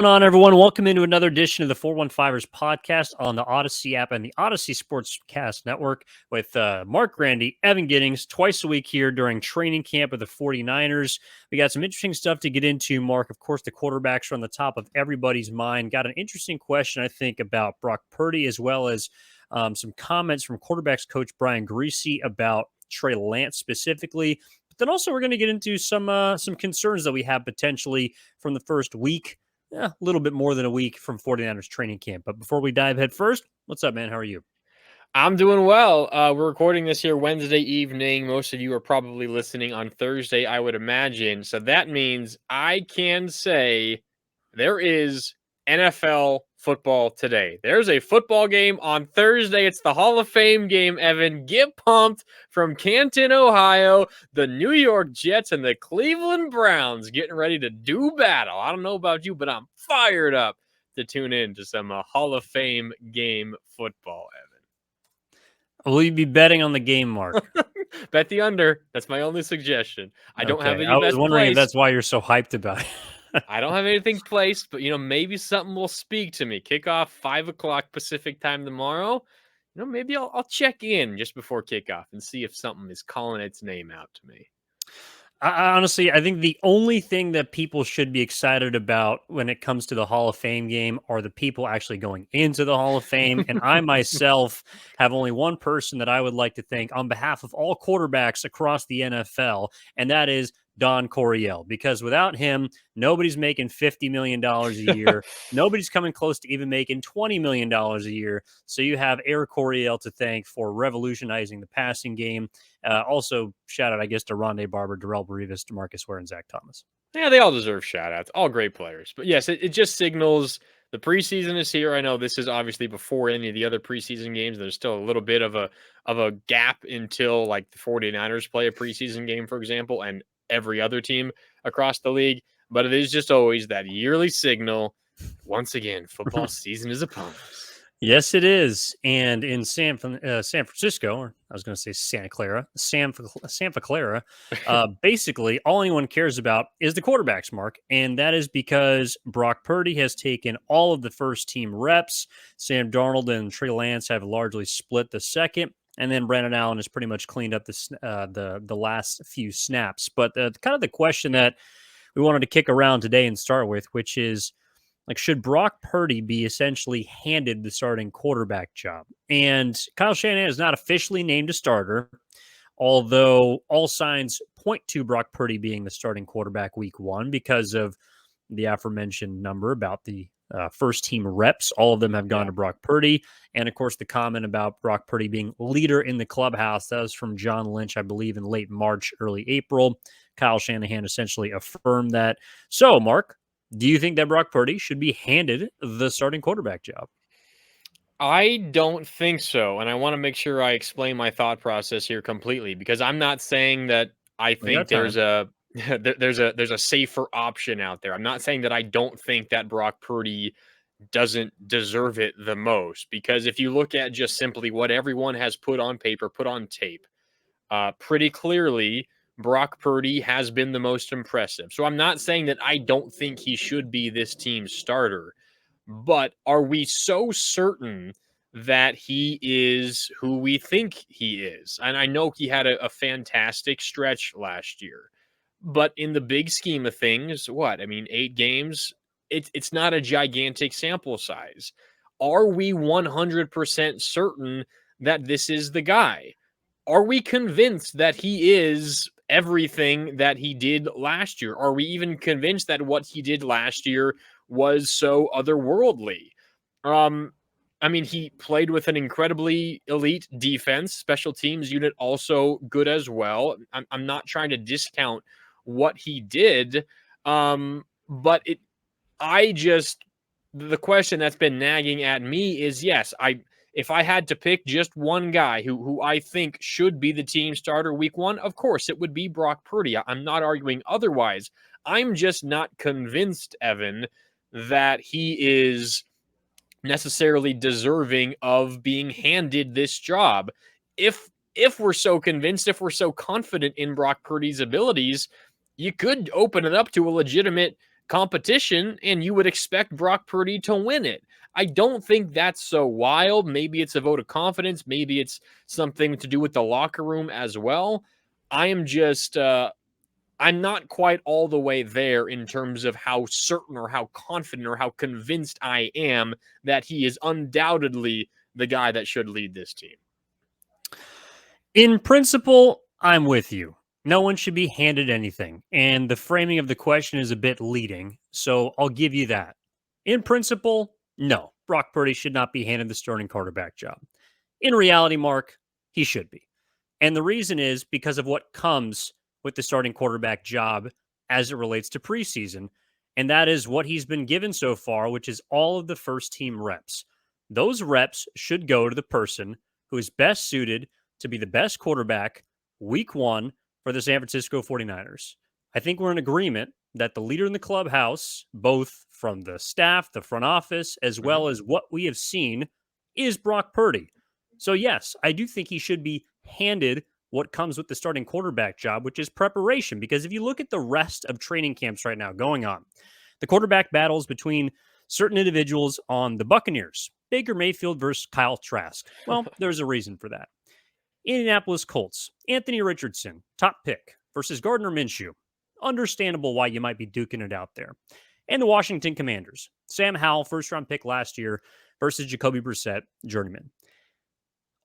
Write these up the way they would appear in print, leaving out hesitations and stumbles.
going on, everyone? Welcome into another edition of the 415ers podcast on the Odyssey app and the Odyssey Sportscast Network with Marc Grandi, Evan Giddings, twice a week here during training camp of the 49ers. We got some interesting stuff to get into, Mark. Of course, the quarterbacks are on the top of everybody's mind. Got an interesting question, I think, about Brock Purdy, as well as some comments from quarterbacks coach Brian Griese about Trey Lance specifically. But then also we're going to get into some concerns that we have potentially from the first week. A little bit more than a week from 49ers training camp. But before we dive head first, what's up, man? How are you? I'm doing well. We're recording this here Wednesday evening. Most of you are probably listening on Thursday, I would imagine. So that means I can say there is NFL football today. There's a football game on Thursday. It's the Hall of Fame game, Evan. Get pumped from Canton, Ohio. The New York Jets and the Cleveland Browns getting ready to do battle. I don't know about you, but I'm fired up to tune in to some Hall of Fame game football, Evan. Will you be betting on the game, Mark? Bet the under. That's my only suggestion. I don't have any I was wondering if placed. that's why you're so hyped about it. I don't have anything placed, but, maybe something will speak to me. Kickoff 5 o'clock Pacific time tomorrow. Maybe I'll check in just before kickoff and see if something is calling its name out to me. Honestly, I think the only thing that people should be excited about when it comes to the Hall of Fame game are the people actually going into the Hall of Fame. And I myself have only one person that I would like to thank on behalf of all quarterbacks across the NFL, and that is Don Coryell, because without him, nobody's making $50 million a year. Nobody's coming close to even making $20 million a year. So you have Eric Coryell to thank for revolutionizing the passing game. Also, shout out, I guess, to Rondé Barber, Darrell Berevis, DeMarcus Ware, and Zach Thomas. Yeah, they all deserve shout outs. All great players. But yes, it just signals the preseason is here. I know this is obviously before any of the other preseason games. There's still a little bit of a gap until like the 49ers play a preseason game, for example, and every other team across the league. But it is just always that yearly signal. Once again, football season is upon us. Yes, it is. And in San Francisco, or I was going to say Santa Clara, Santa Clara, basically all anyone cares about is the quarterbacks, Mark. And that is because Brock Purdy has taken all of the first team reps. Sam Darnold and Trey Lance have largely split the second. And then Brandon Allen has pretty much cleaned up the last few snaps. But kind of the question that we wanted to kick around today and start with, which is, should Brock Purdy be essentially handed the starting quarterback job? And Kyle Shanahan is not officially named a starter, although all signs point to Brock Purdy being the starting quarterback week one because of the aforementioned number about the first team reps. All of them have gone to Brock Purdy. And, of course, the comment about Brock Purdy being leader in the clubhouse, that was from John Lynch, I believe, in late March, early April. Kyle Shanahan essentially affirmed that. So, Mark, do you think that Brock Purdy should be handed the starting quarterback job? I don't think so. And I want to make sure I explain my thought process here completely, because I'm not saying that I think there's a safer option out there. I'm not saying that I don't think that Brock Purdy doesn't deserve it the most, because if you look at just simply what everyone has put on paper, put on tape, pretty clearly, Brock Purdy has been the most impressive. So I'm not saying that I don't think he should be this team's starter, but are we so certain that he is who we think he is? And I know he had a fantastic stretch last year, but in the big scheme of things, 8 games, it's not a gigantic sample size. Are we 100% certain that this is the guy? Are we convinced that he is everything that he did last year? Are we even convinced that what he did last year was so otherworldly? He played with an incredibly elite defense, special teams unit also good as well. I'm not trying to discount what he did, but the question that's been nagging at me is, yes, if I had to pick just one guy who I think should be the team starter week one, of course, it would be Brock Purdy. I'm not arguing otherwise. I'm just not convinced, Evan, that he is necessarily deserving of being handed this job. If we're so convinced, if we're so confident in Brock Purdy's abilities, you could open it up to a legitimate competition, and you would expect Brock Purdy to win it. I don't think that's so wild. Maybe it's a vote of confidence. Maybe it's something to do with the locker room as well. I am just, I'm not quite all the way there in terms of how certain or how confident or how convinced I am that he is undoubtedly the guy that should lead this team. In principle, I'm with you. No one should be handed anything. And the framing of the question is a bit leading. So I'll give you that. In principle, no. Brock Purdy should not be handed the starting quarterback job. In reality, Mark, he should be. And the reason is because of what comes with the starting quarterback job as it relates to preseason. And that is what he's been given so far, which is all of the first team reps. Those reps should go to the person who is best suited to be the best quarterback week one for the San Francisco 49ers. I think we're in agreement that the leader in the clubhouse, both from the staff, the front office, as well as what we have seen, is Brock Purdy. So, yes, I do think he should be handed what comes with the starting quarterback job, which is preparation. Because if you look at the rest of training camps right now going on, the quarterback battles between certain individuals on the Buccaneers, Baker Mayfield versus Kyle Trask. Well, there's a reason for that. Indianapolis Colts, Anthony Richardson, top pick, versus Gardner Minshew. Understandable why you might be duking it out there. And the Washington Commanders, Sam Howell, first round pick last year, versus Jacoby Brissett, journeyman.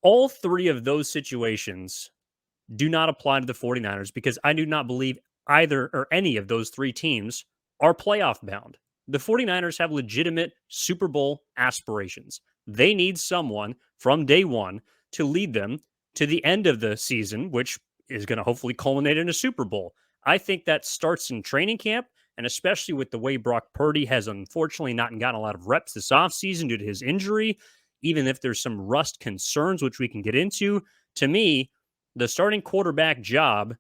All three of those situations do not apply to the 49ers because I do not believe either or any of those three teams are playoff bound. The 49ers have legitimate Super Bowl aspirations. They need someone from day one to lead them to the end of the season, which is going to hopefully culminate in a Super Bowl. I think that starts in training camp, and especially with the way Brock Purdy has unfortunately not gotten a lot of reps this offseason due to his injury, even if there's some rust concerns, which we can get into, to me, the starting quarterback job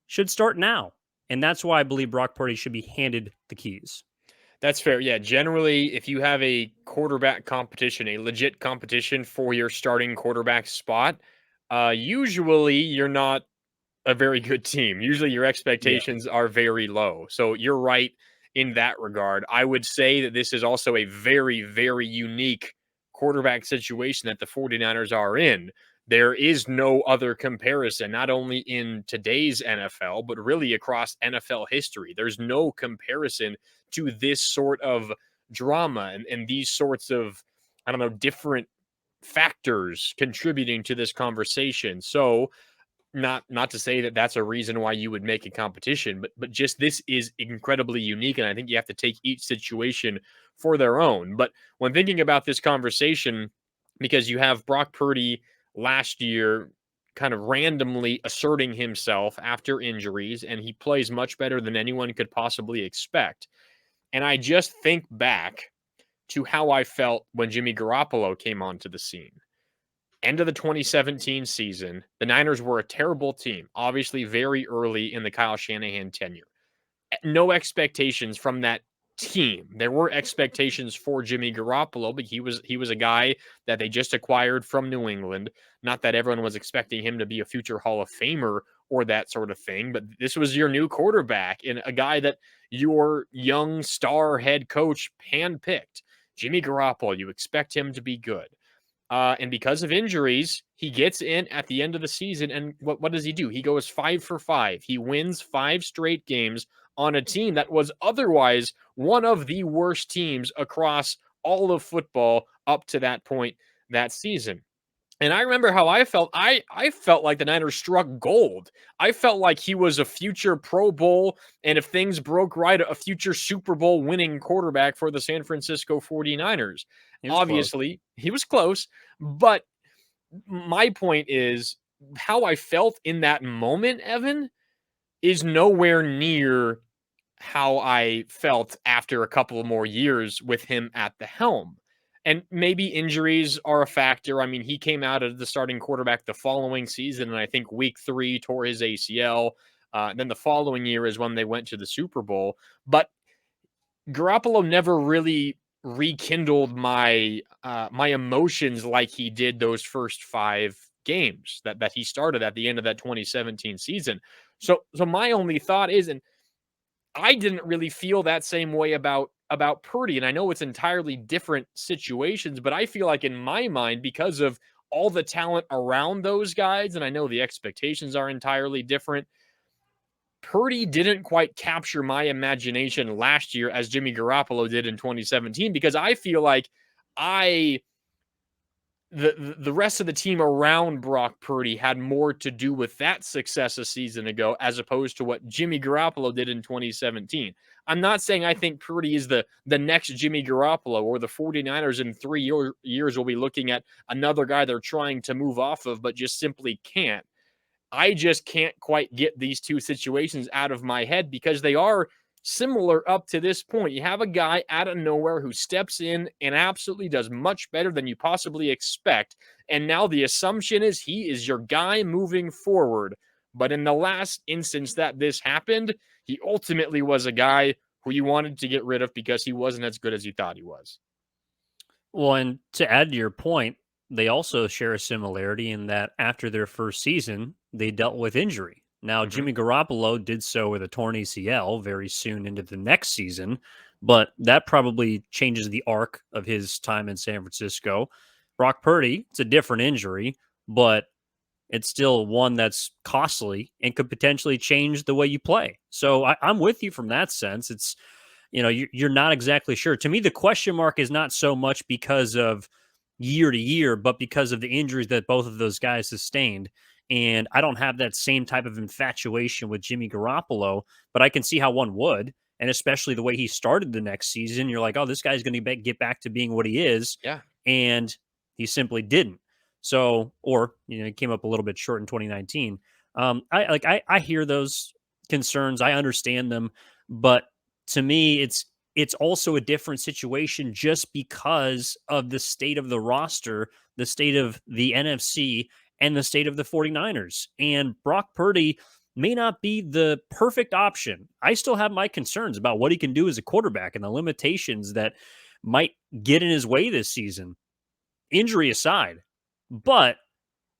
should start now. And that's why I believe Brock Purdy should be handed the keys. That's fair. Yeah, generally, if you have a quarterback competition, a legit competition for your starting quarterback spot, usually you're not a very good team. Usually your Yeah. expectations are very low. So you're right in that regard. I would say that this is also a very, very unique quarterback situation that the 49ers are in. There is no other comparison, not only in today's NFL, but really across NFL history. There's no comparison to this sort of drama and these sorts of, I don't know, different factors contributing to this conversation. So, not to say that that's a reason why you would make a competition, but just this is incredibly unique, and I think you have to take each situation for their own. But when thinking about this conversation, because you have Brock Purdy last year kind of randomly asserting himself after injuries, and he plays much better than anyone could possibly expect. And I just think back to how I felt when Jimmy Garoppolo came onto the scene. End of the 2017 season, the Niners were a terrible team, obviously very early in the Kyle Shanahan tenure. No expectations from that team. There were expectations for Jimmy Garoppolo, but he was a guy that they just acquired from New England. Not that everyone was expecting him to be a future Hall of Famer or that sort of thing, but this was your new quarterback and a guy that your young star head coach handpicked. Jimmy Garoppolo, you expect him to be good. And because of injuries, he gets in at the end of the season. And what does he do? He goes 5 for 5. He wins 5 straight games on a team that was otherwise one of the worst teams across all of football up to that point that season. And I remember how I felt. I felt like the Niners struck gold. I felt like he was a future Pro Bowl, and if things broke right, a future Super Bowl winning quarterback for the San Francisco 49ers. He was close. Obviously, he was close, but my point is how I felt in that moment, Evan, is nowhere near how I felt after a couple of more years with him at the helm. And maybe injuries are a factor. I mean, he came out as the starting quarterback the following season, and I think week 3 tore his ACL. Then the following year is when they went to the Super Bowl. But Garoppolo never really rekindled my emotions like he did those first 5 games that he started at the end of that 2017 season. So my only thought is, and I didn't really feel that same way about Purdy, and I know it's entirely different situations, but I feel like in my mind, because of all the talent around those guys, and I know the expectations are entirely different, Purdy didn't quite capture my imagination last year as Jimmy Garoppolo did in 2017, because I feel like I the rest of the team around Brock Purdy had more to do with that success a season ago as opposed to what Jimmy Garoppolo did in 2017. I'm not saying I think Purdy is the next Jimmy Garoppolo, or the 49ers in 3 years will be looking at another guy they're trying to move off of but just simply can't. I just can't quite get these two situations out of my head because they are similar up to this point. You have a guy out of nowhere who steps in and absolutely does much better than you possibly expect. And now the assumption is he is your guy moving forward. But in the last instance that this happened, he ultimately was a guy who you wanted to get rid of because he wasn't as good as you thought he was. Well, and to add to your point, they also share a similarity in that after their first season, they dealt with injury. Now, Mm-hmm. Jimmy Garoppolo did so with a torn ACL very soon into the next season, but that probably changes the arc of his time in San Francisco. Brock Purdy, it's a different injury, but it's still one that's costly and could potentially change the way you play. So I'm with you from that sense. It's, you're not exactly sure. To me, the question mark is not so much because of year to year, but because of the injuries that both of those guys sustained. And I don't have that same type of infatuation with Jimmy Garoppolo, but I can see how one would. And especially the way he started the next season, you're like, oh, this guy's going to get back to being what he is. Yeah. And he simply didn't. So, or, he came up a little bit short in 2019. I hear those concerns. I understand them, but to me, it's also a different situation just because of the state of the roster, the state of the NFC, and the state of the 49ers. And Brock Purdy may not be the perfect option. I still have my concerns about what he can do as a quarterback and the limitations that might get in his way this season, injury aside. But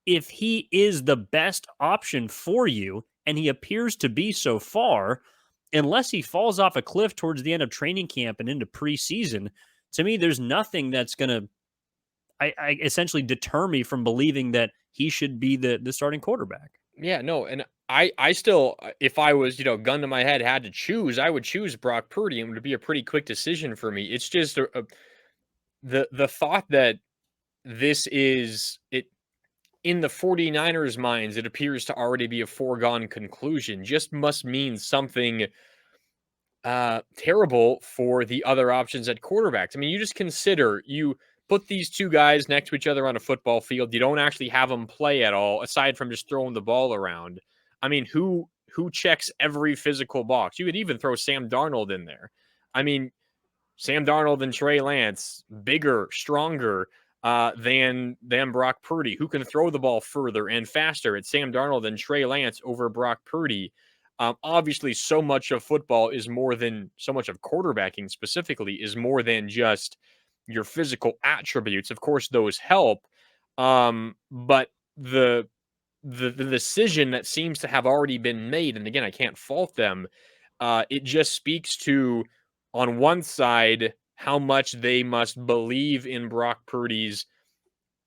if he is the best option for you, and he appears to be so far, unless he falls off a cliff towards the end of training camp and into preseason, to me, there's nothing that's going to I essentially deter me from believing that he should be the starting quarterback. Yeah, no, and I still, if I was, gun to my head, had to choose, I would choose Brock Purdy, and it would be a pretty quick decision for me. It's just the thought that this is it in the 49ers minds, it appears to already be a foregone conclusion, just must mean something terrible for the other options at quarterbacks. I mean, you just consider, you put these two guys next to each other on a football field. You don't actually have them play at all, aside from just throwing the ball around. I mean, who checks every physical box? You could even throw Sam Darnold in there. I mean, Sam Darnold and Trey Lance, bigger, stronger than Brock Purdy, who can throw the ball further and faster. It's Sam Darnold and Trey Lance over Brock Purdy. Obviously, so much of football is more than so much of quarterbacking specifically is more than just your physical attributes. Of course, those help, but the decision that seems to have already been made, and again, I can't fault them. It just speaks to, on one side, how much they must believe in Brock Purdy's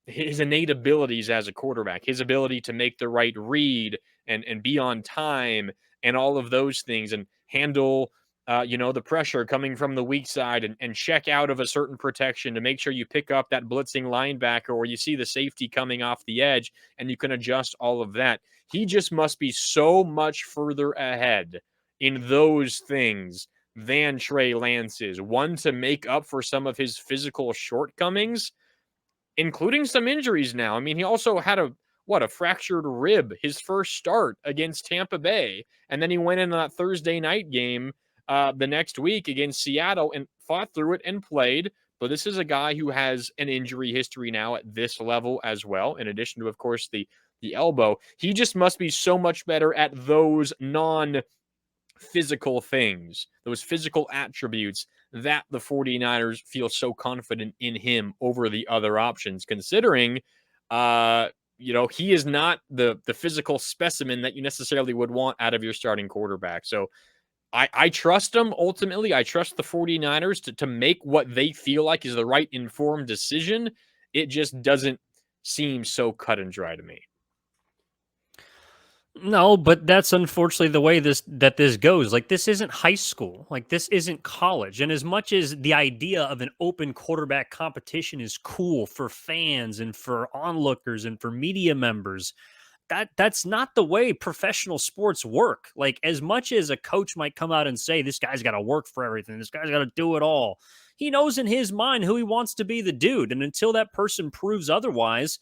his innate abilities as a quarterback, his ability to make the right read and be on time and all of those things and handle the pressure coming from the weak side and check out of a certain protection to make sure you pick up that blitzing linebacker or you see the safety coming off the edge and you can adjust all of that. He just must be so much further ahead in those things than Trey Lance is. One, to make up for some of his physical shortcomings, including some injuries now. I mean, he also had a fractured rib his first start against Tampa Bay, and then he went in that Thursday night game the next week against Seattle and fought through it and played. But this is a guy who has an injury history now at this level as well, in addition to, of course, the elbow. He just must be so much better at those physical things, those physical attributes, that the 49ers feel so confident in him over the other options, considering he is not the physical specimen that you necessarily would want out of your starting quarterback. So I trust them ultimately. I trust the 49ers to make what they feel like is the right informed decision. It just doesn't seem so cut and dry to me. No, but that's unfortunately the way this goes. Like, this isn't high school. Like, this isn't college. And as much as the idea of an open quarterback competition is cool for fans and for onlookers and for media members, that's not the way professional sports work. Like, as much as a coach might come out and say this guy's got to work for everything, this guy's got to do it all, he knows in his mind who he wants to be the dude. And until that person proves otherwise,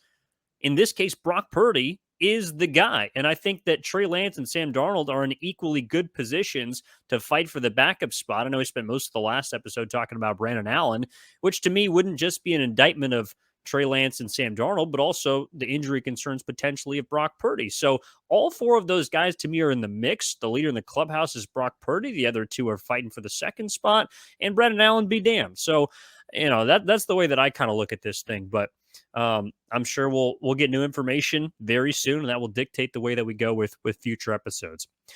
in this case, Brock Purdy is the guy. And I think that Trey Lance and Sam Darnold are in equally good positions to fight for the backup spot. I know we spent most of the last episode talking about Brandon Allen, which to me wouldn't just be an indictment of Trey Lance and Sam Darnold, but also the injury concerns potentially of Brock Purdy. So all four of those guys to me are in the mix. The leader in the clubhouse is Brock Purdy. The other two are fighting for the second spot, and Brandon Allen be damned. So, that's the way that I kind of look at this thing. But I'm sure we'll get new information very soon, and that will dictate the way that we go with future episodes.